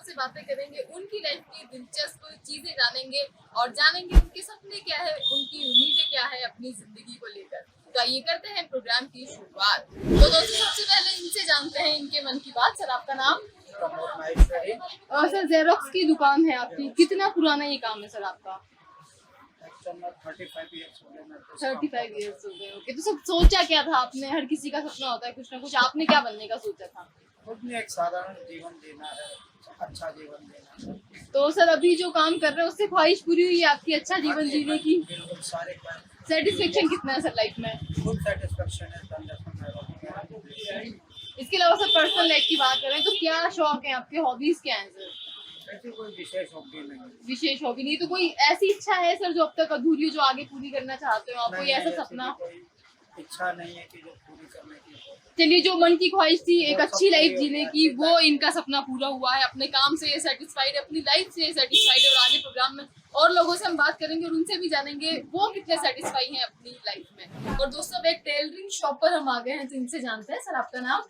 से बातें करेंगे, उनकी लाइफ की दिलचस्प चीजें जानेंगे और जानेंगे उनके सपने क्या है, उनकी उम्मीदें क्या है अपनी जिंदगी को लेकर। तो आइए करते हैं प्रोग्राम की शुरुआत। तो दोस्तों सबसे पहले इनसे जानते हैं इनके मन की बात। सर आपका नाम? सर जेरोक्स की दुकान है आपकी, कितना पुराना ये काम है सर आपका? 35 ईयर्स हो गए। 35 ईयर्स हो गए। ओके, तो सब सोचा क्या था आपने? हर किसी का सपना होता है कुछ ना कुछ, आपने क्या बनने का सोचा था? अपने एक साधारण जीवन जीना है, अच्छा जीवन जीना है। तो सर अभी जो काम कर रहे हैं उससे ख्वाहिश पूरी हुई है आपकी अच्छा जीवन जीने की? बिल्कुल सारे सेटिस्फेक्शन कितना है सर लाइफ में? फुल सेटिस्फेक्शन है। इसके अलावा सर पर्सनल लाइफ की बात करें तो क्या शौक है आपके, हॉबीज क्या हैं सर? ऐसी कोई विशेष हॉबी नहीं है। विशेष हॉबी नहीं, तो कोई ऐसी इच्छा है सर जो अब तक अधूरी है, जो आगे पूरी करना चाहते हो आप? कोई ऐसा सपना? कोई इच्छा नहीं है कि जो पूरी करने की हो। चलिए, जो मन की ख्वाहिश थी एक अच्छी लाइफ जीने की, वो इनका सपना पूरा हुआ है। अपने काम से ये सेटिस्फाइड है, अपनी लाइफ से ये सेटिस्फाइड है। और आगे प्रोग्राम में और लोगों से हम बात करेंगे और उनसे भी जानेंगे वो कितने सेटिस्फाई हैं अपनी लाइफ में। और दोस्तों अब एक टेलरिंग शॉप पर हम आ गए हैं, तो इनसे जानते हैं। सर आपका नाम?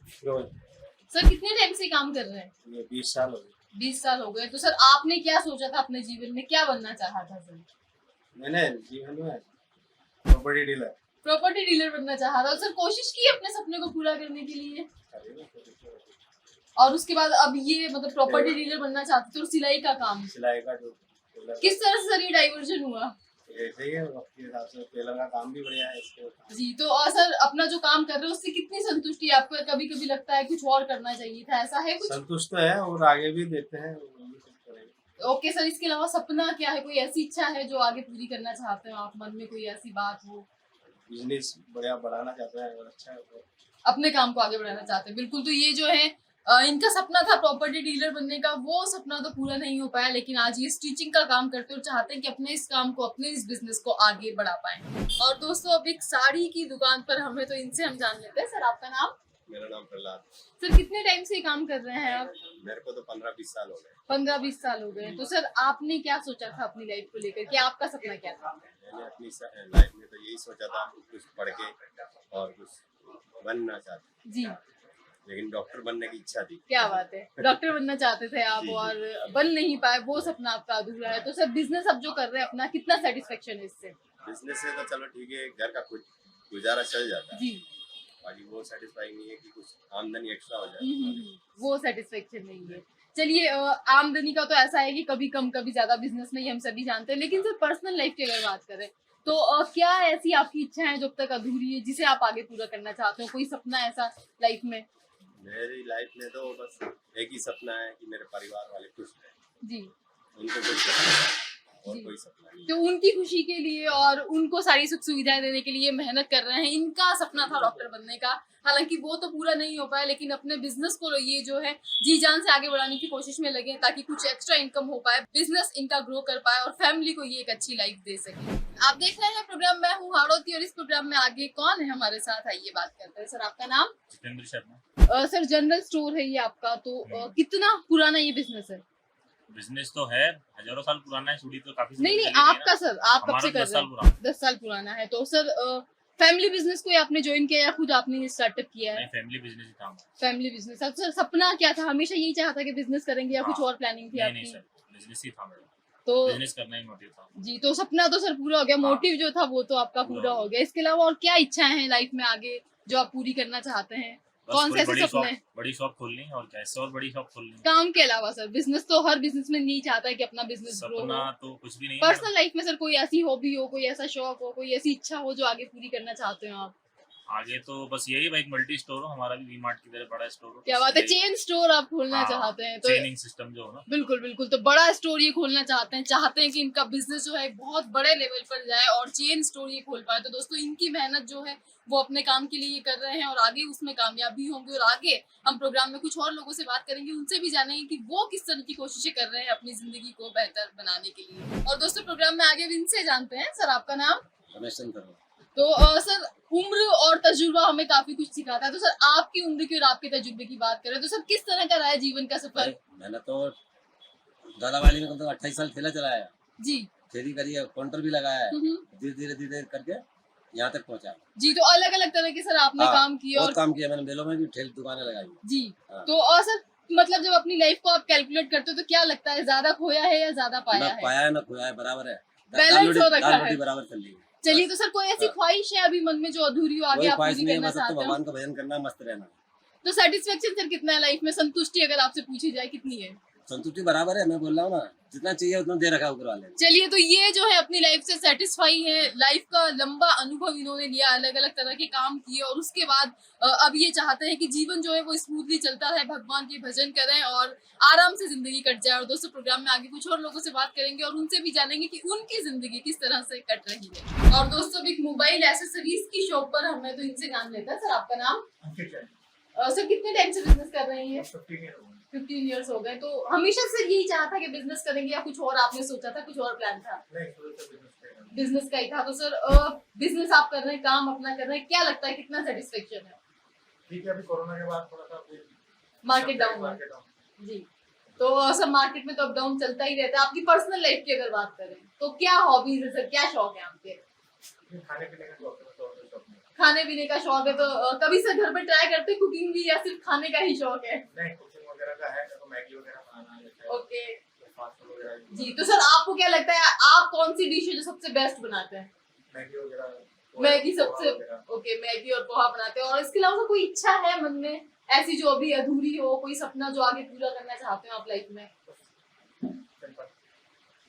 सर कितने टाइम से काम कर रहे हैं? 20 साल हो गए। 20 साल हो गए। तो सर आपने क्या सोचा था अपने जीवन में, क्या बनना चाहा था सर? मैंने जीवन में प्रॉपर्टी डीलर बनना चाहा था। सर कोशिश की अपने सपने को पूरा करने के लिए? और उसके बाद अब ये मतलब प्रॉपर्टी डीलर बनना चाहते थे और सिलाई का काम, सिलाई का जो किस तरह से सर ये डाइवर्जन हुआ? ऐसे ही है, वक्त के हिसाब से टेलर का काम भी बढ़िया है इसके। जी, तो सर अपना जो काम कर रहे हो उससे कितनी संतुष्टि है आपको? कभी कभी लगता है कुछ और करना चाहिए था, ऐसा है कुछ? संतुष्ट तो है और आगे भी देते हैं। ओके सर, इसके अलावा सपना क्या है? कोई ऐसी इच्छा है जो आगे पूरी करना चाहते हो आप? मन में कोई ऐसी बात हो? बिजनेस बढ़िया बढ़ाना चाहते हैं और अच्छा है, अपने काम को आगे बढ़ाना चाहते हैं। बिल्कुल, तो ये जो है इनका सपना था प्रॉपर्टी डीलर बनने का, वो सपना तो पूरा नहीं हो पाया, लेकिन आज ये स्टिचिंग का काम करते हैं और चाहते हैं कि अपने इस काम को, अपने इस बिजनेस को आगे बढ़ा पाए। और दोस्तों अब एक साड़ी की दुकान पर हमें, तो इनसे हम जान लेते हैं। सर आपका नाम? मेरा नाम प्रहलाद। सर कितने टाइम से काम कर रहे हैं आप? मेरे को तो 15-20 साल हो गए। 15-20 साल हो गए। तो सर आपने क्या सोचा था अपनी लाइफ को लेकर, कि आपका सपना क्या था? मैंने अपनी लाइफ में तो यही सोचा था कुछ पढ़ के और कुछ बनना चाहता, जी, लेकिन डॉक्टर बनने की इच्छा थी। क्या बात है, डॉक्टर बनना चाहते थे आप और बन नहीं पाए, वो सपना आपका अधूरा है। तो सर बिजनेस अब जो कर रहे हैं अपना, कितना सेटिस्फेक्शन है इससे? बिजनेस से तो चलो ठीक है, घर का कुछ गुजारा चल जाता है जी, बाकी वो सेटिस्फाइंग नहीं है कि कुछ आमदनी एक्स्ट्रा हो जाए। वो सेटिस्फेक्शन नहीं है। चलिए, आमदनी का तो ऐसा है कि कभी कम कभी ज्यादा, बिजनेस में ही हम सभी जानते हैं। लेकिन सर पर्सनल लाइफ की अगर बात करें तो क्या ऐसी आपकी इच्छा है जो अब तक अधूरी है, जिसे आप आगे पूरा करना चाहते हो? कोई सपना ऐसा लाइफ में? मेरी लाइफ में तो बस एक ही सपना है कि मेरे परिवार वाले खुश रहें। जी, उनको कुछ सपना है और जी। कोई सपना नहीं। तो उनकी खुशी के लिए और उनको सारी सुख सुविधाएं देने के लिए मेहनत कर रहे हैं। इनका सपना था डॉक्टर बनने का, हालांकि वो तो पूरा नहीं हो पाया, लेकिन अपने बिजनेस को ये जो है जी जान से आगे बढ़ाने की कोशिश में लगे, ताकि कुछ एक्स्ट्रा इनकम हो पाए, बिजनेस इनका ग्रो कर पाए और फैमिली को ये एक अच्छी लाइफ दे सके। आप देख रहे हैं प्रोग्राम, मैं हूँ हाड़ोती, और इस प्रोग्राम में आगे कौन है हमारे साथ, आइए बात करते हैं। सर आपका नाम? Jitendra Sharma. Sir general store है ये आपका, तो कितना पुराना ये बिजनेस है? बिजनेस तो है, हजारों साल पुराना है। चूड़ी तो काफी नहीं, आपका सर, आप कब से कर रहे हैं? 10 साल पुराना है। तो सर फैमिली बिजनेस कोई आपने ज्वाइन किया या खुद आपने स्टार्टअप किया है? नहीं, फैमिली बिजनेस ही था। Family business. सर सपना क्या था? हमेशा यही चाहा था कि बिजनेस करेंगे या कुछ और प्लानिंग थी नहीं, आपकी? सर बिजनेस ही था मेरा, तो बिजनेस करना ही मोटिव था जी, तो सपना तो सर पूरा हो गया, मोटिव जो था वो तो आपका पूरा हो गया। इसके अलावा और क्या इच्छाएं हैं लाइफ में आगे जो आप पूरी करना चाहते हैं? कौन से ऐसे सपने? बड़ी शॉप खोलनी और कैसे, और बड़ी शॉप खोलनी। काम के अलावा सर, बिजनेस तो हर बिजनेस में नहीं चाहता है कि अपना बिजनेस ग्रो हो। सपना तो कुछ भी नहीं। पर्सनल लाइफ में सर कोई ऐसी हॉबी हो, कोई ऐसा शौक हो, कोई ऐसी इच्छा हो जो आगे पूरी करना चाहते हो आप? आगे तो बस यही भाई, मल्टी स्टोर हो, हमारा भी वी-मार्ट की तरह बड़ा स्टोर हो। क्या बात है, चेन स्टोर आप खोलना चाहते हैं? तो चेनिंग सिस्टम जो हो ना, बिल्कुल बिल्कुल, तो बड़ा स्टोर ये खोलना चाहते हैं कि इनका बिजनेस जो है बहुत बड़े लेवल पर जाए और चेन स्टोर ये खोल पाए। तो दोस्तों इनकी मेहनत जो है वो अपने काम के लिए ये कर रहे हैं और आगे उसमें कामयाब भी होंगे। और आगे हम प्रोग्राम में कुछ और लोगों से बात करेंगे, उनसे भी जानेंगे कि वो किस तरह की कोशिशें कर रहे हैं अपनी जिंदगी को बेहतर बनाने के लिए। और दोस्तों प्रोग्राम में आगे इनसे जानते हैं। सर आपका नाम? रमेश चंद्र। तो सर उम्र और तजुर्बा हमें काफी कुछ सिखाता है। तो सर आपकी उम्र की और आपके तजुर्बे की बात करें तो सर किस तरह का रहा है जीवन का सफर? मैंने तो दादा वाली में कम से कम 28 साल ठेला चलाया जी, खेती करी है, काउंटर भी लगाया है, धीरे धीरे करके यहाँ तक पहुँचा। जी, तो अलग अलग तरह के सर आपने काम किए बहुत और काम किया मैंने, मेलों में भी ठेल दुकानें लगाई जी। हाँ। तो सर मतलब जब अपनी लाइफ को आप कैलकुलेट करते हो तो क्या लगता है, ज्यादा खोया है या ज्यादा पाया ना है? पाया है ना खोया है, बराबर है। बैलेंस हो रखा दाल है। रोटी बराबर चल रही है। चलिए, तो सर कोई ऐसी हाँ। ख्वाहिश है अभी मन में जो अधूरी हो, आगे कोई आप ख्वाहिश पूरी नहीं है, करना बस अब तो चाहते हो? भगवान का भजन करना, मस्त रहना। तो सेटिस्फेक्शन सर कितना है लाइफ में, संतुष्टि अगर आपसे पूछी जाए कितनी है? संतुष्टि बराबर है, मैं बोल रहा हूँ ना, जितना चाहिए उतना दे रखा है ऊपर वाले ने। चलिए, तो ये जो है अपनी लाइफ से सेटिस्फाई है, लाइफ का लंबा अनुभव इन्होंने लिया, अलग अलग तरह के काम किए और उसके बाद अब ये चाहते हैं कि जीवन जो है वो स्मूथली चलता रहे, भगवान के भजन करें और आराम से जिंदगी कट जाए। और दोस्तों, प्रोग्राम में आगे कुछ और लोगों से बात करेंगे और उनसे भी जानेंगे कि उनकी जिंदगी किस तरह से कट रही है। और दोस्तों, एक मोबाइल एसेसरीज की शॉप पर हमें तो इनसे जान लेता है। सर, आपका नाम? सर, कितने टाइम से बिजनेस कर रहे हैं? 15 इयर्स हो गए। तो हमेशा से यही चाहा था कि बिजनेस करेंगे या कुछ और आपने सोचा था, कुछ और प्लान था? बिजनेस का ही था। तो सर, बिजनेस आप कर रहे हैं, काम अपना कर रहे हैं, क्या लगता है कितना सेटिस्फेक्शन है? ठीक है, अभी कोरोना के बाद थोड़ा सा मार्केट डाउन है जी। तो सर, मार्केट में तो अप डाउन चलता ही रहता है। आपकी पर्सनल लाइफ की अगर बात करें तो क्या हॉबीज है सर, क्या शौक है आपके? खाने पीने का शौक है, तो शौक नहीं। खाने पीने का शौक है। तो कभी सर घर पे ट्राई करते कुकिंग भी या सिर्फ खाने का ही शौक है? नहीं, कुकिंग वगैरह का है, तो मैगी वगैरह बनाना है। ओके फास्ट फूड वगैरह जी। तो सर, आपको क्या लगता है, आप कौन सी डिश है जो सबसे बेस्ट बनाते हैं? मैगी वगैरह। मैगी सबसे ओके, मैगी और पोहा बनाते हैं। और इसके अलावा कोई इच्छा है मन में ऐसी जो अभी अधूरी हो, कोई सपना जो आगे पूरा करना चाहते हो आप लाइफ में?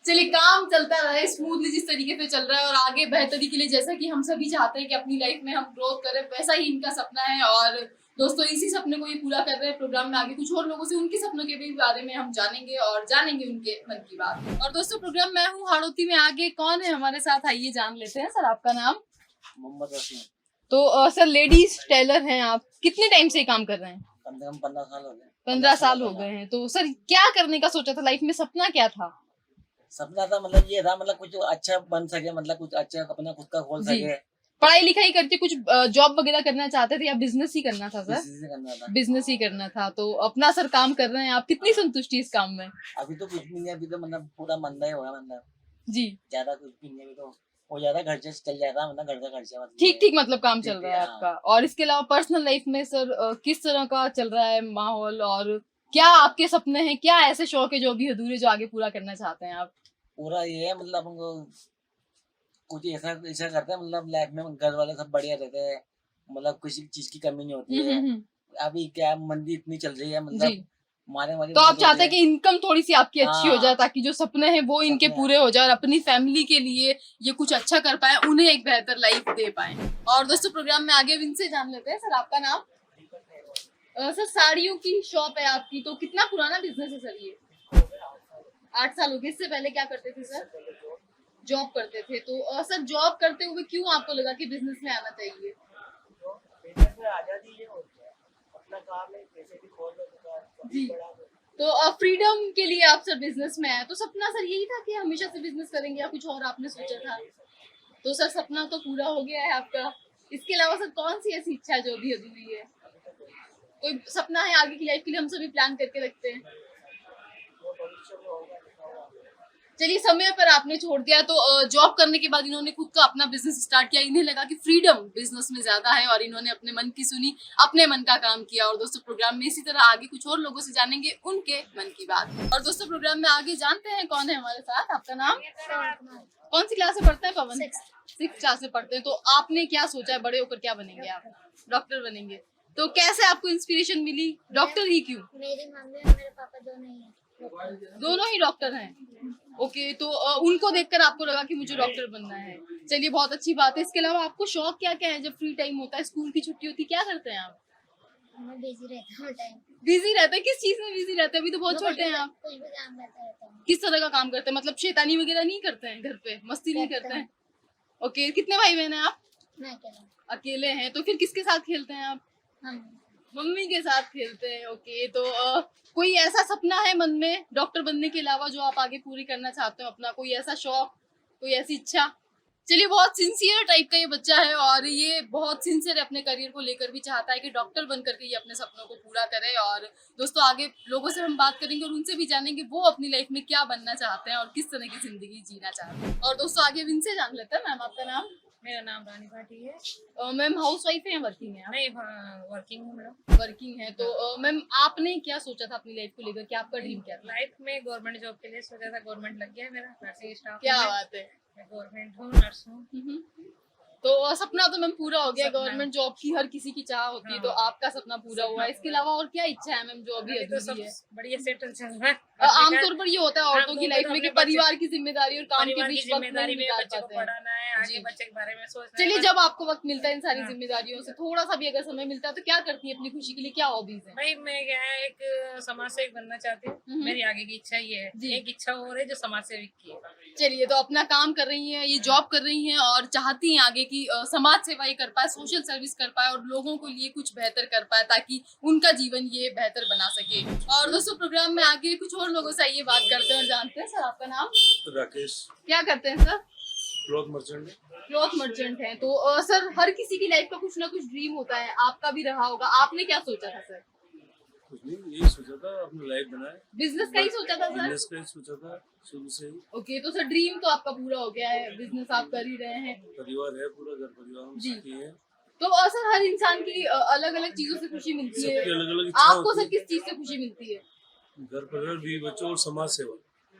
चलिए, काम चलता रहे स्मूथली जिस तरीके से चल रहा है और आगे बेहतरी के लिए, जैसा कि हम सभी चाहते हैं कि अपनी लाइफ में हम ग्रोथ करें, वैसा ही इनका सपना है। और दोस्तों, इसी सपने को ये पूरा कर रहे हैं। प्रोग्राम में आगे कुछ और लोगों से उनके सपनों के भी बारे में हम जानेंगे और जानेंगे उनके मन की बात। और दोस्तों, प्रोग्राम मैं हूँ हाड़ौती में, आगे कौन है हमारे साथ, आइए जान लेते हैं। सर, आपका नाम? मोहम्मद रशीद। तो सर, लेडीज टेलर हैं आप, कितने टाइम से काम कर रहे हैं? कम से कम 15 साल हो गए। 15 साल हो गए हैं। तो सर, क्या करने का सोचा था लाइफ में, सपना क्या था? सपना था मतलब ये था, मतलब कुछ अच्छा बन सके, मतलब कुछ अच्छा अपना खुद का खोल जी। सके। पढ़ाई लिखाई करके कुछ जॉब वगैरह करना चाहते थे या बिजनेस ही करना था सर? बिजनेस ही करना था। बिजनेस ही करना था। तो अपना सर काम कर रहे हैं आप, कितनी संतुष्टि इस काम में? अभी तो कुछ भी नहीं है, अभी तो मतलब पूरा मंदा ही होगा, मतलब जी। ज्यादा कुछ भी नहीं है, अभी तो हो जाता है, खर्चे चल जाता है, मतलब घर का खर्चा मतलब ठीक ठीक, मतलब काम चल रहा है हाँ। आपका। और इसके अलावा पर्सनल लाइफ में सर किस तरह का चल रहा है माहौल, और क्या आपके सपने हैं, क्या ऐसे शौक है जो अभी अधूरे, जो आगे पूरा करना चाहते हैं आप? पूरा ये है, मतलब हमको कुछ ऐसा ऐसा करते हैं, मतलब लाइफ में घर वाले सब बढ़िया रहते हैं, मतलब किसी चीज की कमी नहीं होती है। अभी क्या मंदी इतनी चल रही है, जी। मतलब मारे मारे तो आप चाहते हैं कि इनकम थोड़ी सी आपकी अच्छी हो हाँ। जाए, ताकि जो सपने हैं वो इनके सपने पूरे हो जाए और अपनी फैमिली के लिए ये कुछ अच्छा कर पाए, उन्हें एक बेहतर लाइफ दे पाए। और दोस्तों, प्रोग्राम में आगे इनसे जान लेते हैं। सर, आपका नाम? सर, साड़ियों की शॉप है आपकी, तो कितना पुराना बिजनेस है सर ये? 8 साल हो गए। इससे पहले क्या करते थे सर? जॉब करते थे। तो सर, जॉब करते हुए क्यों आपको लगा कि बिजनेस में आना चाहिए? बिजनेस में आजादी ये होती है, अपना काम है, पैसे भी खोल लो दुकान, जी। बड़ा हो। तो फ्रीडम के लिए आप सर बिजनेस में आए। तो सपना सर यही था कि हमेशा से बिजनेस करेंगे या कुछ और आपने सोचा था? तो सर, सपना तो पूरा हो गया है आपका। इसके अलावा सर, कौन सी ऐसी इच्छा है जो अभी अधूरी है? कोई सपना है आगे की लाइफ के लिए, हम सभी प्लान करके रखते हैं। वो भविष्य में होगा, लिखा हुआ। चलिए, समय पर आपने छोड़ दिया, तो जॉब करने के बाद इन्होंने खुद का अपना बिजनेस स्टार्ट किया। इन्हें लगा कि फ्रीडम बिजनेस में ज्यादा है और इन्होंने अपने मन की सुनी, अपने मन का काम किया। और दोस्तों, प्रोग्राम में इसी तरह आगे कुछ और लोगों से जानेंगे उनके मन की बात। और दोस्तों, प्रोग्राम में आगे जानते हैं कौन है हमारे साथ। आपका नाम? कौन सी क्लास में पढ़ते हैं पवन? 6th क्लास में पढ़ते हैं। तो आपने क्या सोचा है, बड़े होकर क्या बनेंगे आप? डॉक्टर बनेंगे। तो कैसे आपको इंस्पिरेशन मिली, डॉक्टर ही क्यों? मेरी मम्मी और मेरे पापा दोनों ही हैं। दोनों ही डॉक्टर हैं। ओके, तो उनको देखकर आपको लगा कि मुझे डॉक्टर बनना है। चलिए, बहुत अच्छी बात है। इसके अलावा आपको शौक क्या क्या है? जब फ्री टाइम होता है, स्कूल की छुट्टी होती है, क्या करते हैं आप? मैं बिजी रहता हूँ टाइम। बिजी रहते हैं? किस चीज में बिजी रहते हैं? अभी तो बहुत छोटे हैं आप। कुछ भी काम करता रहता हूँ। किस तरह का काम करते हैं? मतलब शैतानी वगैरह नहीं करते हैं घर पे, मस्ती नहीं करते हैं? ओके, कितने भाई बहन हैं आप? मैं अकेला। अकेले हैं। तो फिर किसके साथ खेलते हैं आप? हम मम्मी के साथ खेलते हैं। ओके, तो कोई ऐसा सपना है मन में डॉक्टर बनने के अलावा जो आप आगे पूरी करना चाहते हो अपना? कोई ऐसा शौक, कोई ऐसी इच्छा? चलिए, बहुत सिंसियर टाइप का ये बच्चा है और ये बहुत सिंसियर अपने करियर को लेकर भी चाहता है कि डॉक्टर बन करके ये अपने सपनों को पूरा करे। और दोस्तों, आगे लोगों से हम बात करेंगे और उनसे भी जानेंगे वो अपनी लाइफ में क्या बनना चाहते हैं और किस तरह की जिंदगी जीना चाहते हैं। और दोस्तों, आगे इनसे जान लेते हैं। मैम, आपका नाम? मेरा नाम रानी भाटी है। मैम हाउस वाइफ है या वर्किंग है? नहीं, वर्किंग हूँ मैडम। वर्किंग है। तो मैम आपने क्या सोचा था अपनी लाइफ को लेकर, क्या आपका ड्रीम क्या था? लाइफ में गवर्नमेंट जॉब के लिए सोचा था, गवर्नमेंट लग गया है मेरा, नर्सिंग स्टाफ। क्या बात है। मैं गवर्नमेंट हूँ, नर्स हूँ। तो सपना तो मैम पूरा हो गया, सपना। गवर्नमेंट जॉब की हर किसी की चाह होती है, तो हाँ। आपका सपना पूरा हुआ है। इसके अलावा और क्या इच्छा है मैम जो अभी अभी तो सब अधूरी है? बढ़िया सेटल चल रहा है। आमतौर पर ये होता है औरतों की आमतौर लाइफ पर में कि अपने बच्चे- परिवार की जिम्मेदारी और काम के परिवार की बीच वक्त नहीं जिम्मेदारी में निकाल बच्चे को पाते हैं। पढ़ाना है, आगे जी। बच्चे के बारे में सोचना है। चलिए, बस- जब आपको वक्त मिलता है इन सारी हाँ। जिम्मेदारियों से, थोड़ा सा भी अगर समय मिलता है तो क्या करती है अपनी खुशी के लिए, क्या हॉबीज है? भाई मैं क्या है, एक समाज सेवक बनना चाहती हूँ। मेरी आगे की इच्छा ये है। जी। एक इच्छा और है जो समाज सेवक की है। चलिए, तो अपना काम कर रही हैं, ये जॉब कर रही हैं और चाहती हैं आगे की समाज सेवा ही कर पाए, सोशल सर्विस कर पाए और लोगों को लिए कुछ बेहतर कर पाए ताकि उनका जीवन ये बेहतर बना सके। और दोस्तों, प्रोग्राम में आगे कुछ और लोगों से ये बात करते हैं और जानते हैं। सर, आपका नाम? राकेश, क्या करते हैं sir? Cloth merchant. Cloth merchant हैं। तो सर, हर किसी की लाइफ का कुछ ना कुछ ड्रीम होता है, आपका भी रहा होगा। आपने क्या सोचा था सर? कुछ नहीं, यही सोचा था अपनी लाइफ बनाए, बिजनेस का ही सोचा था सर? बिजनेस का ही सोचा था शुरू से ही। ओके, तो सर ड्रीम तो आपका पूरा हो गया है, बिजनेस आप कर ही रहे हैं। परिवार है, पूरा घर परिवार में जी। सुखी है। तो सर, हर इंसान की अलग अलग चीजों से खुशी मिलती है। सबकी अलग अलग इच्छा आपको होती सर है। किस चीज से खुशी मिलती है? घर परिवार, बीवी बच्चों और समाज सेवा।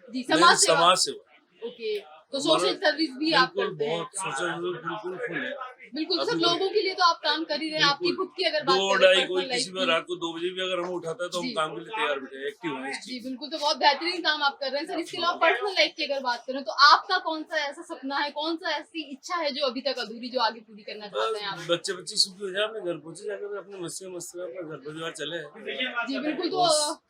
जी, मेन समाज सेवा। समाज सेवा। ओके, तो सोशल सर्विस भी आप बिल्कुल, करते हैं? बहुत सोशल सर्विस बिल्कुल फुल है। बिल्कुल। तो सर, अभी लोगों के लिए तो आप काम कर ही रहे हैं, आपकी बिल्कुल। खुद की अगर बात दो करें ढाई personal कोई life किसी में की। रात को 2 बजे भी अगर हमें उठाता है तो हम जी। काम के लिए तैयार बैठे हैं, एक्टिव हैं इस जी चीज। बिल्कुल, तो बहुत बेहतरीन काम आप कर रहे हैं सर। इसके अलावा पर्सनल लाइफ की अगर बात करें तो आपका कौन सा ऐसा सपना है, कौन सा ऐसी इच्छा है जो अभी तक अधूरी, जो आगे पूरी करना चाहते हैं आप? बच्चे बच्चे सुखी हो जाए, अपने घर पहुंचे जाकर अपने मस्ती मस्ती में अपना घर परिवार चले। जी बिल्कुल। तो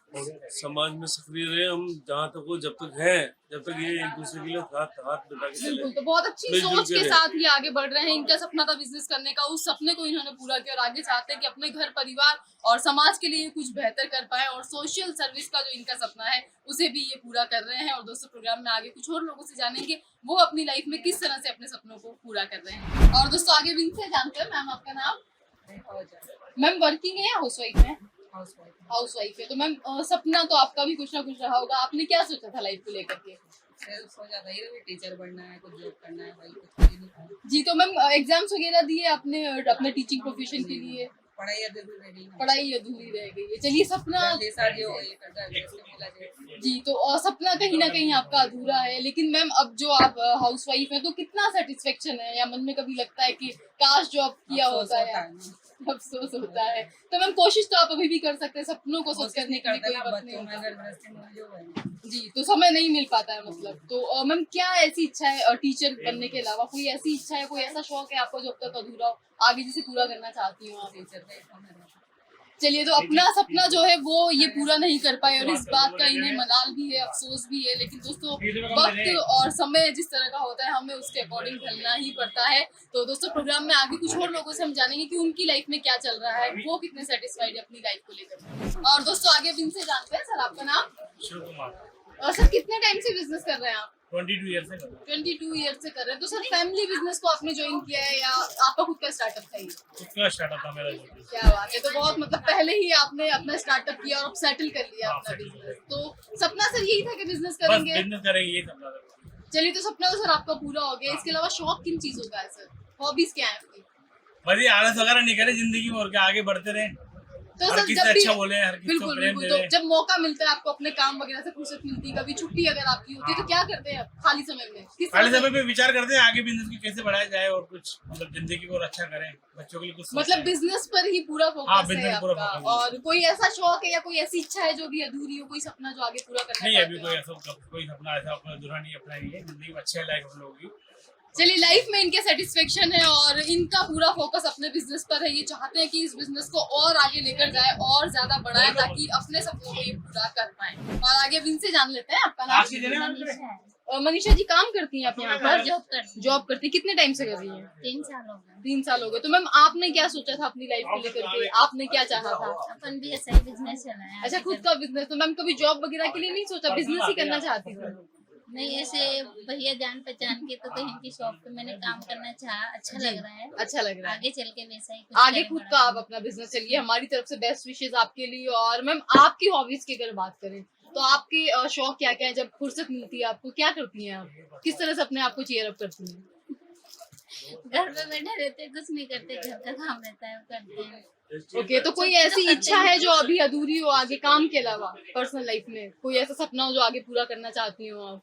समाज में सक्रिय रहे हम जहाँ तक हो, जब तक है, जब तक ये एक दूसरे के लिए हाथ हाथ बटा के चले। बिल्कुल, तो बहुत अच्छी मिलजुल सोच के के रहे। साथ ये आगे बढ़ रहे हैं। इनका सपना था बिजनेस करने का, उस सपने को इन्होंने पूरा किया और आगे चाहते हैं कि अपने घर परिवार और समाज के लिए कुछ बेहतर कर पाए और सोशल सर्विस का जो इनका सपना है उसे भी ये पूरा कर रहे हैं। और दोस्तों, प्रोग्राम में आगे कुछ और लोगों से जानेंगे वो अपनी लाइफ में किस तरह से अपने सपनों को पूरा कर रहे हैं। और दोस्तों, आगे भी इनसे जानते हैं। मैम, आपका नाम? मैम, वर्किंग है या हाउस वाइफ है? हाउस वाइफ है। तो मैम, सपना तो आपका भी कुछ ना कुछ रहा होगा, आपने क्या सोचा था लाइफ को लेकर के? सोचा था ये टीचर बनना है, कुछ जॉब करना है, भाई कुछ भी नहीं। जी, तो मैम एग्जाम्स वगैरह दिए आपने अपने टीचिंग प्रोफेशन के लिए? पढ़ाई अधूरी रह गई। पढ़ाई अधूरी रह गई है। चलिए, सपना जैसा जो ये करता है वैसे मिला जाए। जी, तो सपना कहीं ना कहीं आपका अधूरा है। लेकिन मैम, अब जो आप हाउस वाइफ हैं तो कितना सेटिस्फेक्शन है, या मन में कभी लगता है कि काश जो आप किया होता है? अफसोस होता है। तो मैम, कोशिश तो आप अभी भी कर सकते हैं सपनों को सच करने के लिए, कोई वक्त नहीं होता। जी, तो समय नहीं मिल पाता है मतलब। तो मैम, क्या ऐसी इच्छा है टीचर बनने के अलावा? कोई ऐसी इच्छा है, कोई ऐसा शौक है आपको जो अब तक अधूरा हो, आगे जिसे पूरा करना चाहती हूँ आप? चलिए, तो अपना सपना जो है वो ये पूरा नहीं कर पाए और इस बात का इन्हें मलाल भी है, अफसोस भी है। लेकिन दोस्तों, वक्त और समय जिस तरह का होता है, हमें उसके अकॉर्डिंग ढलना ही पड़ता है। तो दोस्तों, प्रोग्राम में आगे कुछ और लोगों से हम जानेंगे कि उनकी लाइफ में क्या चल रहा है, वो कितने सेटिस्फाइड है अपनी लाइफ को लेकर। और दोस्तों, आगे भी इनसे जानते हैं। सर, आपका नाम? शिव कुमार। सर, कितने टाइम से बिजनेस कर रहे हैं आप? 22 ईयर से कर रहा हूँ। 22 ईयर से कर रहे हैं। तो सर, फैमिली बिजनेस को आपने ज्वाइन किया है या आपका खुद का स्टार्टअप था ये? खुद का स्टार्टअप था मेरा जो। क्या बात है। तो बहुत मतलब पहले ही आपने अपना स्टार्टअप किया और अब सेटल कर लिया हाँ, अपना settle बिजनेस। तो सपना सर यही था कि बिजनेस बस करेंगे? बिजनेस करेंगे, ये सपना था। चलिए, तो सपना तो सर आपका पूरा हो गया। इसके अलावा शौक किन चीजों का है सर? हॉबीज क्या है आपकी? बस ये आलस वगैरह नहीं करे जिंदगी में, और क्या, आगे बढ़ते रहे। तो हर सर, किसी जब से भी अच्छा बोले, हर किसी को बिल्कुल प्रेम बिल्कुल, दे तो रहे। जब मौका मिलता है आपको, अपने काम वगैरह से फुर्सत मिलती है, कभी छुट्टी अगर आपकी होती है तो क्या करते हैं आप खाली समय में? किस खाली तरह से- समय पे विचार करते हैं आगे बिजनेस की कैसे बढ़ाया जाए और कुछ मतलब जिंदगी को और अच्छा करें, बच्चों के लिए कुछ सोचते मतलब हैं। बिजनेस पर ही पूरा हाँ, फोकस है business पूरा आपका। focus है। और कोई ऐसा शौक है या कोई ऐसी इच्छा है जो भी अधूरी हो, कोई सपना जो आगे पूरा करना नहीं, चाहते अभी हो? कोई सपना ऐसा अपना अधूरा नहीं, अपना ही है। जिंदगी में अच्छी है लाइफ हम लोगों की। चलिए, लाइफ में इनके सेटिस्फेक्शन है और इनका पूरा फोकस अपने बिजनेस पर है। ये चाहते हैं कि इस बिजनेस को और आगे लेकर जाए और ज्यादा बढ़ाए ताकि अपने सपनों को ये पूरा कर पाए। और आगे अब इनसे जान लेते हैं। आपका नाम? मनीषा है। मनीषा जी, काम करती हैं आप यहाँ पर? जॉब करती हूँ। जॉब करती हैं। कितने टाइम से कर रही हैं? 3 साल हो गए। 3 साल हो गए। तो मैम, आपने क्या सोचा था अपनी लाइफ को लेकर के? आपने क्या चाहा था? अपन भी ऐसा ही बिजनेस चलाया। अच्छा, खुद का बिजनेस। तो मैम, कभी जॉब वगैरह के लिए नहीं सोचा, बिजनेस ही करना चाहती थी? नहीं, ऐसे भैया जान पहचान के तो कहीं की शॉप पे मैंने काम करना चाहा, अच्छा लग रहा है। अच्छा लग रहा है। आगे चल के वैसा ही कुछ आगे करें खुद बड़ा। का आप अपना बिजनेस चलिए। हमारी तरफ से बेस्ट विशेष आपके लिए। और मैम, आपकी हॉबीज की अगर बात करें तो आपके शौक क्या क्या है? जब फुर्सत मिलती है आपको क्या करती हैं आप? किस तरह से अपने आप को चीयर अप करती हैं? घर में बैठे रहते, कुछ नहीं करते, घर का काम रहता है वो करते हैं। ओके, तो कोई ऐसी इच्छा है जो अभी अधूरी हो आगे काम के अलावा पर्सनल लाइफ में? कोई ऐसा सपना हो जो आगे पूरा करना चाहती हो आप?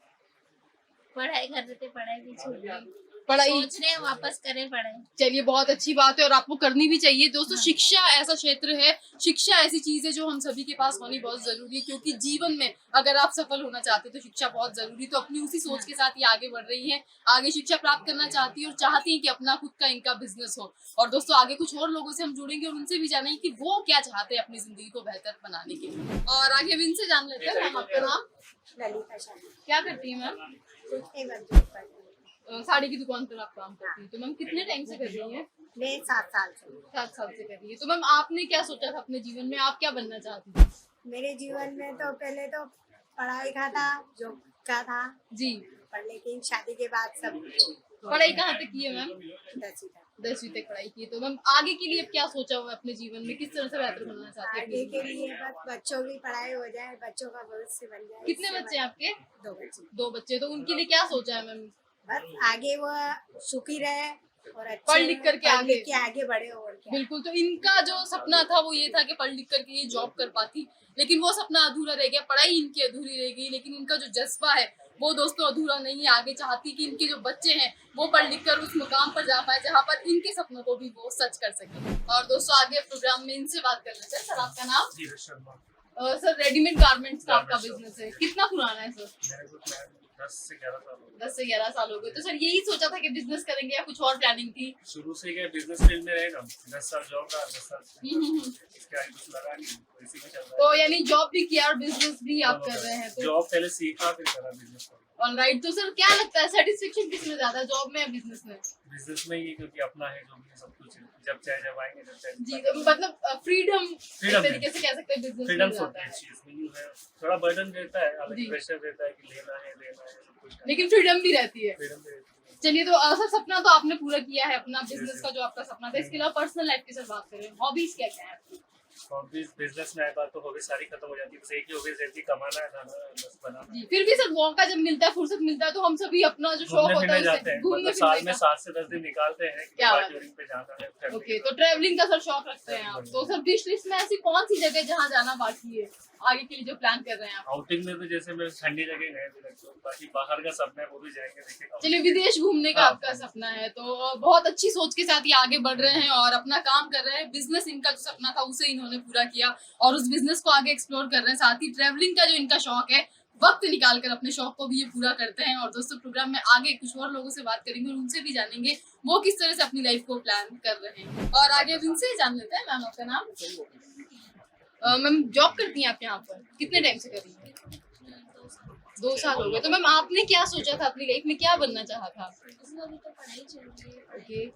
पढ़ाई कर रहे थे, पढ़ाई भी छूट गई, पढ़ाई, सोच रहे हैं वापस करें पढ़ाई। चलिए बहुत अच्छी बात है और आपको करनी भी चाहिए दोस्तों। शिक्षा ऐसा क्षेत्र है, शिक्षा ऐसी चीज है जो हम सभी के पास होनी बहुत जरूरी है, क्योंकि जीवन में अगर आप सफल होना चाहते हैं तो शिक्षा बहुत जरूरी है। तो अपनी उसी सोच के साथ ये आगे बढ़ रही है, आगे शिक्षा प्राप्त करना चाहती है और चाहती है कि अपना खुद का इनका बिजनेस हो। और दोस्तों आगे कुछ और लोगों से हम जुड़ेंगे और उनसे भी जानेंगे कि वो क्या चाहते हैं अपनी जिंदगी को बेहतर बनाने के लिए। और आगे अब इनसे जान लेते हैं। मैम आपका नाम? ललिता शर्मा। क्या करती है मैम? साड़ी की दुकान पर आप काम करती है, तो मैम कितने टाइम से कर रही हैं? मैं 7 साल से। 7 साल से कर रही है। तो मैम आपने क्या सोचा था अपने जीवन में, आप क्या बनना चाहती थी? मेरे जीवन में तो पहले तो पढ़ाई का था, जॉब का था जी। पर लेकिन शादी के बाद सब पढ़ाई कहाँ तक की है मैम? 10वीं तक। 10वीं तक पढ़ाई की है। तो मैम आगे के लिए अब क्या सोचा हुआ है अपने जीवन में, किस तरह से बेहतर बनना चाहती है? आगे के लिए बस बच्चों की पढ़ाई हो जाए, बच्चों का भविष्य बन जाए। कितने इससे बच्चे हैं आपके? 2 बच्चे। 2 बच्चे। तो उनके लिए क्या सोचा है मैम? बस आगे वो सुखी रहे और अच्छे पढ़ लिख करके आगे बढ़े और क्या। बिल्कुल। तो इनका जो सपना था वो ये था कि पढ़ लिख करके ये जॉब कर पाती, लेकिन वो सपना अधूरा रह गया, पढ़ाई इनकी अधूरी रह गई। लेकिन इनका जो जज्बा है वो दोस्तों अधूरा नहीं है। आगे चाहती कि इनके जो बच्चे हैं वो पढ़ लिख कर उस मुकाम पर जा पाए जहाँ पर इनके सपनों को भी वो सच कर सके। और दोस्तों आगे प्रोग्राम में इनसे बात कर लेते हैं। सर आपका नाम? धीरज शर्मा। सर रेडीमेड गारमेंट्स का आपका बिजनेस है, कितना पुराना है सर? मेरे को 10 से 11 साल हो गए। 10 से 11 साल हो गए। तो सर यही सोचा था कि बिजनेस करेंगे या कुछ और प्लानिंग थी? शुरू से क्या बिजनेस फील्ड में रहे ना, 10 साल जॉब का, 10 साल इसके आगे कुछ लगा नहीं, तो इसी में चल रहा तो यानी जॉब भी किया और बिजनेस भी आप कर रहे हैं। है। तो जॉब पहले सीखा फिर करा बिजनेस। ऑलराइट। तो सर क्या लगता है सेटिस्फेक्शन किसमें ज्यादा है, जॉब में या बिजनेस में? बिजनेस में ये क्योंकि अपना है जो भी सब कुछ, जब चाहे जब आएंगे जब चाहे। जी, तो मतलब फ्रीडम एक Freedom तरीके से कह सकते हैं बिजनेस फ्रीडम में फॉर जाता है। इसमें यूं है, थोड़ा बर्डन रहता है, अलग जी। प्रेशर रहता है कि लेना है सब कुछ। लेकिन फ्रीडम भी रहती है। फ्रीडम रहती है। चलिए, तो सर सपना तो आपने पूरा किया है अपना बिजनेस का जो आपका सपना था। इसके अलावा पर्सनल लाइफ की सर बात करें, हॉबीज क्या क्या है आपकी? हॉबीज बिजनेस में आए बात तो हॉबीज सारी खत्म हो जाती है, बस एक ही हॉबीज रहती है, कमाना है, खाना है, बस बनाना है। जी, फिर भी सर मौका जब मिलता है, फुर्सत मिलता है, तो हम सभी अपना जो शौक घूमने होता है फिरने उसे जाते हैं, घूमने मतलब साल फिरने में का। 7 से 10 दिन निकालते हैं कि क्या बात है। टूरिंग पे जाना है। ओके, तो ट्रैवलिंग का सर शौक रखते हैं आप। तो सर विश लिस्ट में ऐसी कौन सी जगह जहाँ जाना बाकी है आगे के लिए जो प्लान कर रहे हैं आप? आउटिंग में तो जैसे मैं ठंडी जगह गए थे, तो बाकी बाहर का सपना है वो भी जाएंगे, देखेंगे। चलिए, विदेश घूमने का हाँ। आपका सपना है, तो बहुत अच्छी सोच के साथ ये आगे बढ़ रहे हैं और अपना काम कर रहे हैं। बिजनेस इनका जो सपना था उसे इन्होंने पूरा किया और उस बिजनेस को आगे एक्सप्लोर कर रहे हैं। साथ ही ट्रैवलिंग का जो इनका शौक है, वक्त निकाल कर अपने शौक को भी ये पूरा करते हैं। और दोस्तों प्रोग्राम में आगे कुछ और लोगों से बात करेंगे और उनसे भी जानेंगे वो किस तरह से अपनी लाइफ को प्लान कर रहे हैं। और आगे अब इनसे जान लेते हैं। मैम आपका नाम? मैम जॉब करती हैं आप यहाँ पर, कितने टाइम से कर रही हैं? 2 साल हो गए। तो मैम आपने क्या सोचा था अपनी लाइफ में, क्या बनना चाहा था? अभी तो पढ़ाई चल रही है। ओके,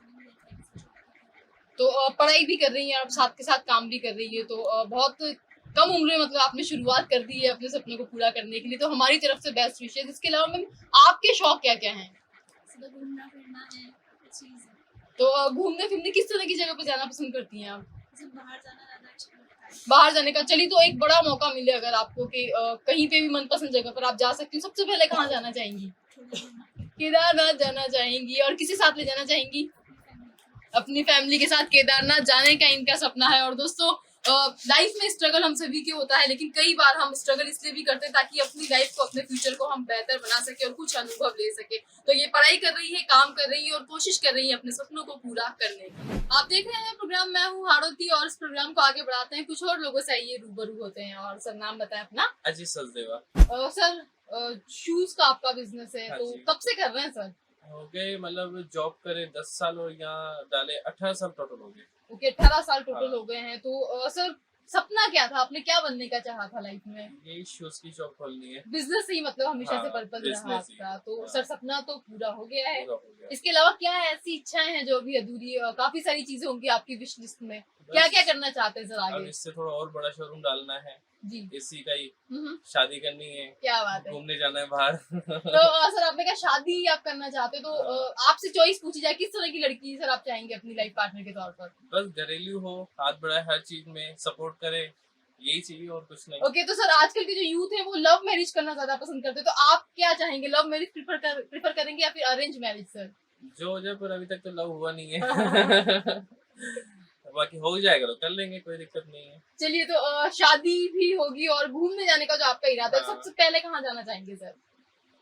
तो पढ़ाई भी कर रही हैं और साथ के साथ काम भी कर रही है। तो बहुत कम उम्र में मतलब आपने शुरुआत कर दी है अपने सपने को पूरा करने के लिए, तो हमारी तरफ से बेस्ट विशेष। इसके अलावा मैम आपके शौक क्या क्या हैं? सुबह घूमना फिरना है, चीज है। तो घूमने फिरने किस तरह की जगह पे जाना पसंद करती हैं आप? बाहर जाना ज्यादा अच्छा लगता है। बाहर जाने का, चलिए तो एक बड़ा मौका मिले अगर आपको कि कहीं पे भी मनपसंद जगह पर आप जा सकती हो, सबसे पहले कहाँ जाना चाहेंगी? केदारनाथ जाना चाहेंगी। और किसी साथ ले जाना चाहेंगी? अपनी फैमिली के साथ केदारनाथ जाने का इनका सपना है। और दोस्तों लाइफ में स्ट्रगल हम सभी के होता है, लेकिन कई बार हम स्ट्रगल इसलिए भी करते हैं ताकि अपनी लाइफ को, अपने फ्यूचर को हम बेहतर बना सके और कुछ अनुभव ले सके। तो ये पढ़ाई कर रही है, काम कर रही है और कोशिश कर रही है अपने सपनों को पूरा करने की। आप देख रहे हैं प्रोग्राम, मैं हूँ हाड़ोती और इस प्रोग्राम को आगे बढ़ाते हैं। कुछ और लोगों से आइए रूबरू होते हैं। और सर नाम बताएं अपना। अजीत सचदेवा। सर शूज का आपका बिजनेस है, हाँ तो जी। कब से कर रहे हैं सर? हो गए मतलब जॉब करे 10 साल और यहाँ डाले 18 साल टोटल हो गए। ओके, 18 साल टोटल हाँ। हो गए हैं। तो सर सपना क्या था, आपने क्या बनने का चाहा था लाइफ में? यही शूज की शॉप खोलनी है। बिजनेस ही मतलब हमेशा से हाँ, पर्पज रहा business ही। आपका। तो हाँ। सर सपना तो पूरा हो गया है। पूरा हो गया। इसके अलावा क्या ऐसी इच्छाएं हैं जो अभी अधूरी है? काफी सारी चीजें होंगी आपकी विश लिस्ट में, क्या क्या करना चाहते हैं सर अब आगे? इससे थोड़ा और बड़ा शोरूम डालना है, जी, इसी का ही, हम्म, शादी करनी है, क्या बात है। घूमने जाना है बाहर। तो सर आपने क्या शादी आप करना चाहते हो? तो आपसे चॉइस पूछी जाए, किस तरह की लड़की सर आप चाहेंगे अपनी लाइफ पार्टनर के तौर पर? बस घरेलू हो, हाथ बढ़ाए हर चीज में, सपोर्ट करे, यही चाहिए और कुछ नहीं। ओके, तो सर आजकल के जो यूथ है वो लव मैरिज करना ज्यादा पसंद करते हैं, तो आप क्या चाहेंगे? लव मैरिज प्रिफर करेंगे या फिर अरेंज मैरिज सर? जो हो जाए, पर अभी तक तो लव हुआ नहीं है। बाकी हो जाएगा तो कर लेंगे, कोई दिक्कत नहीं है। चलिए, तो शादी भी होगी और घूमने जाने का जो आपका इरादा है, सबसे पहले कहाँ जाना चाहेंगे सर?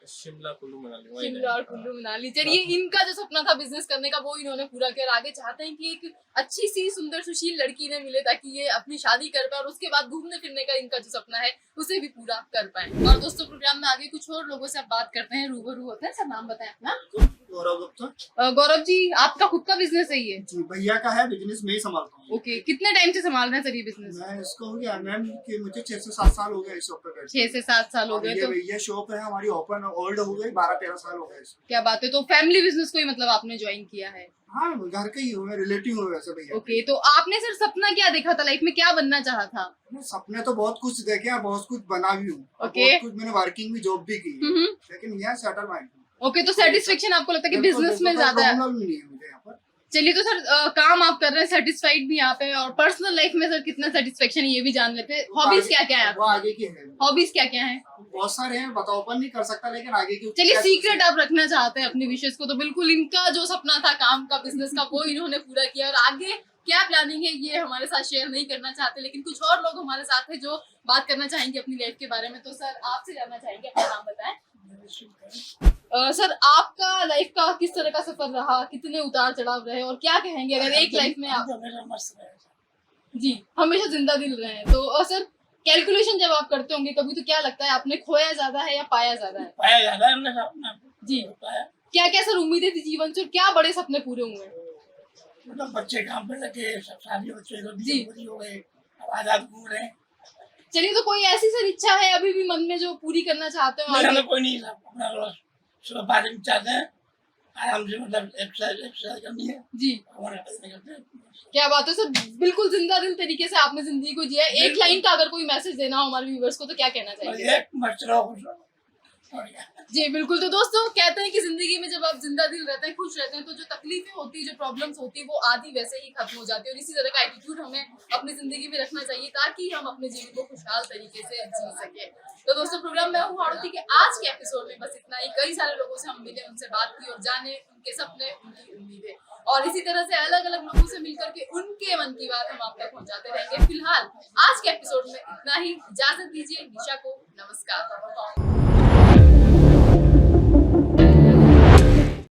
शिमला, कुल्लू मनाली, वहीं शिमला और कुल्लू मनाली। चलिए, इनका जो सपना था बिजनेस करने का वो इन्होंने पूरा किया और आगे चाहते हैं कि एक अच्छी सी सुंदर सुशील लड़की ने मिले ताकि ये अपनी शादी कर पाए और उसके बाद घूमने फिरने का इनका जो सपना है उसे भी पूरा कर पाए। और दोस्तों, प्रोग्राम में आगे कुछ और लोगों से आप बात करते हैं, रूबरू होते हैं। सर, नाम बताएं अपना। गौरव गुप्ता। गौरव जी, आपका खुद का बिजनेस है ये? जी, भैया का है बिजनेस, मैं ही संभालता हूँ। ओके, कितने टाइम से संभाल रहे हैं सर ये बिजनेस? मैं इसको हो गया मैम कि मुझे 6 से 7 साल हो गए इस शॉप पे बैठे। 6 से 7 साल हो गए। तो ये शॉप है हमारी ओपन ओल्ड हो गई, 12-13 साल हो गए। क्या बात है, तो फैमिली बिजनेस को ही मतलब आपने ज्वाइन किया है? हाँ, घर के ही हूँ, रिलेटिव हूँ वैसे भैया। ओके, तो आपने सर सपना क्या देखा था, लाइफ में क्या बनना चाहा था? सपने तो बहुत कुछ देखे हैं, बहुत कुछ बना भी हूँ। ओके। बहुत कुछ मैंने वर्किंग भी जॉब भी की है, लेकिन यहाँ सेटल माइंड। ओके, तो सेटिस्फेक्शन आपको लगता है कि बिजनेस में ज्यादा है? प्रॉब्लम नहीं है मुझे यहाँ पर। चलिए, तो सर काम आप कर रहे हैं, सेटिस्फाइड भी यहाँ पे, और पर्सनल लाइफ में सर कितना सेटिस्फेक्शन है ये भी जान लेते हैं। हॉबीज क्या क्या है? वो आगे की है। हॉबीज क्या क्या है? बहुत सारे हैं, बताओ, ओपन नहीं कर सकता, लेकिन आगे की। चलिए, सीक्रेट आप रखना चाहते हैं अपनी विशेष को, तो बिल्कुल इनका जो सपना था काम का, बिजनेस का, वो इन्होंने पूरा किया और आगे क्या प्लानिंग है ये हमारे साथ शेयर नहीं करना चाहते, लेकिन कुछ और लोग हमारे साथ हैं जो बात करना चाहेंगे अपनी लाइफ के बारे में। तो सर, आपसे जानना चाहेंगे, अपना नाम बताएं। सर, आपका लाइफ का किस तरह का सफर रहा, कितने उतार चढ़ाव रहे और क्या कहेंगे अगर एक लाइफ में आप जी हमेशा जिंदा दिल रहे हैं, तो सर कैलकुलेशन जब आप करते होंगे कभी, तो क्या लगता है आपने खोया ज्यादा है या पाया ज्यादा है? पाया ज्यादा है हमने अपना जी। क्या क्या सर उम्मीदें थी जीवन से और क्या बड़े सपने पूरे हुए? मतलब बच्चे काम पे लगे, सब शादी बच्चे को जी। पूरी हो गई, अब आजाद घूम रहे हैं। चलिए, तो कोई ऐसी सर इच्छा है अभी भी मन में जो पूरी करना चाहते हो? नहीं, कोई नहीं, अपना रोज सुबह 5 बजे चाहते हैं आराम से, मतलब एक्सरसाइज करनी है जी। करते हैं। क्या बात है सर, बिल्कुल जिंदा दिल तरीके से आपने जिंदगी को जिया है। एक लाइन का अगर कोई मैसेज देना हो हमारे व्यूअर्स को तो क्या कहना चाहिए? मस्त रहो, खुश रहो। जी बिल्कुल। तो दोस्तों, कहते हैं कि जिंदगी में जब आप जिंदा दिल रहते हैं, खुश रहते हैं, तो जो तकलीफें होती है, जो प्रॉब्लम्स होती है, वो आधी वैसे ही खत्म हो जाती है। और इसी तरह का एटीट्यूड हमें अपनी जिंदगी में रखना चाहिए ताकि हम अपने जीवन को खुशहाल तरीके से जी सके। तो दोस्तों, प्रोग्राम में हूँ आरती के आज के एपिसोड में बस इतना ही। कई सारे लोगों से हम मिले, उनसे बात की और जाने उनके सपने, उनकी उम्मीदें, और इसी तरह से अलग अलग लोगों से मिलकर के उनके मन की बात हम आप तक पहुंचाते रहेंगे। फिलहाल आज के एपिसोड में इतना ही। इजाजत दीजिए निशा को। नमस्कार।